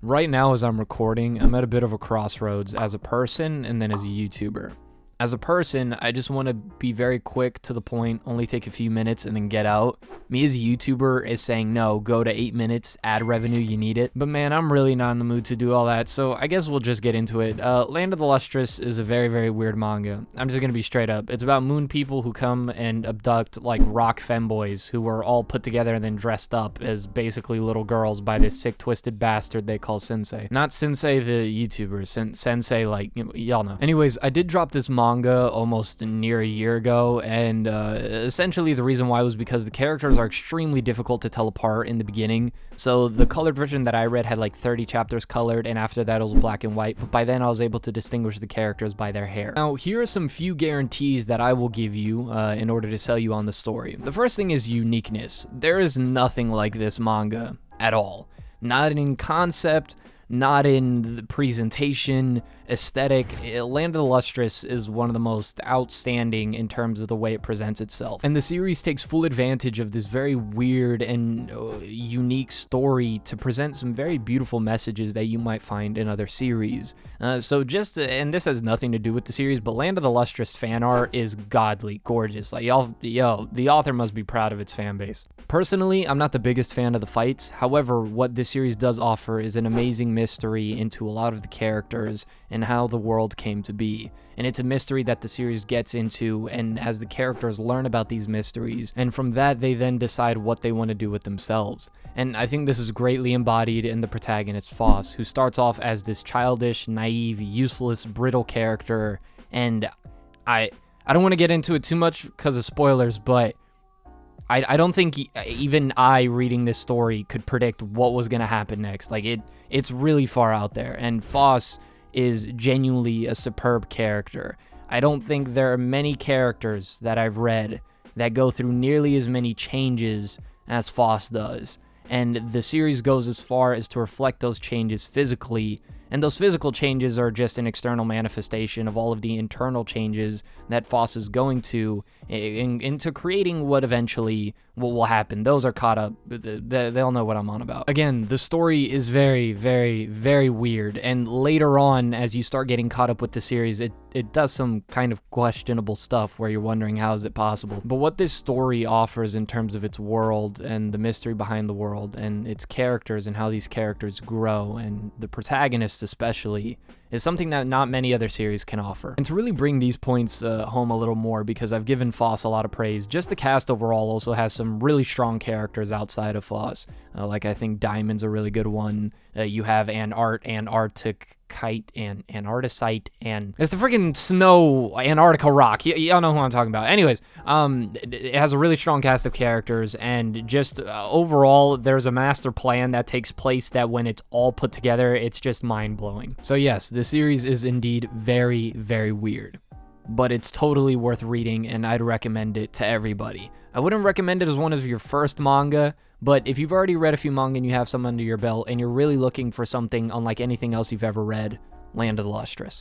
Right now, as I'm recording, I'm at a bit of a crossroads as a person and then as a YouTuber. As a person, I just want to be very quick to the point, only take a few minutes and then get out. Me as a YouTuber is saying, no, go to 8 minutes, ad revenue, you need it. But man, I'm really not in the mood to do all that, so I guess we'll just get into it. Land of the Lustrous is a very, very weird manga. I'm just going to be straight up. It's about moon people who come and abduct, like, rock femboys who were all put together and then dressed up as basically little girls by this sick, twisted bastard they call Sensei. Not Sensei the YouTuber, Sensei, like, y'all know. Anyways, I did drop this manga almost near a year ago, and essentially the reason why was because the characters are extremely difficult to tell apart in the beginning. So the colored version that I read had like 30 chapters colored, and after that it was black and white, but by then I was able to distinguish the characters by their hair. Now, here are some few guarantees that I will give you in order to sell you on the story. The first thing is uniqueness. There is nothing like this manga at all. Not in concept, not in the presentation, aesthetic. Land of the Lustrous is one of the most outstanding in terms of the way it presents itself. And the series takes full advantage of this very weird and unique story to present some very beautiful messages that you might find in other series. And this has nothing to do with the series, but Land of the Lustrous fan art is godly, gorgeous. Like, the author must be proud of its fan base. Personally, I'm not the biggest fan of the fights. However, what this series does offer is an amazing mystery into a lot of the characters and how the world came to be. And it's a mystery that the series gets into, and as the characters learn about these mysteries, and from that they then decide what they want to do with themselves. And I think this is greatly embodied in the protagonist, Foss, who starts off as this childish, naive, useless, brittle character, and I don't want to get into it too much because of spoilers, but I don't think even I, reading this story, could predict what was going to happen next. Like, it's really far out there, and Foss is genuinely a superb character. I don't think there are many characters that I've read that go through nearly as many changes as Foss does, and the series goes as far as to reflect those changes physically, and those physical changes are just an external manifestation of all of the internal changes that Foss is going to into creating what eventually will happen. Those are caught up. They'll know what I'm on about. Again, the story is very, very, very weird, and later on, as you start getting caught up with the series, it does some kind of questionable stuff where you're wondering how is it possible. But what this story offers in terms of its world and the mystery behind the world and its characters and how these characters grow, and the protagonist especially, is something that not many other series can offer. And to really bring these points home a little more, because I've given Foss a lot of praise, just the cast overall also has some really strong characters outside of Foss. Like, I think Diamond's a really good one. You have Antarctic Kite and Antarcticite, and it's the freaking snow Antarctica rock. Y'all know who I'm talking about. Anyways, it has a really strong cast of characters, and just overall, there's a master plan that takes place that when it's all put together, it's just mind-blowing. So yes, the series is indeed very, very weird, but it's totally worth reading, and I'd recommend it to everybody. I wouldn't recommend it as one of your first manga, but if you've already read a few manga and you have some under your belt and you're really looking for something unlike anything else you've ever read, Land of the Lustrous.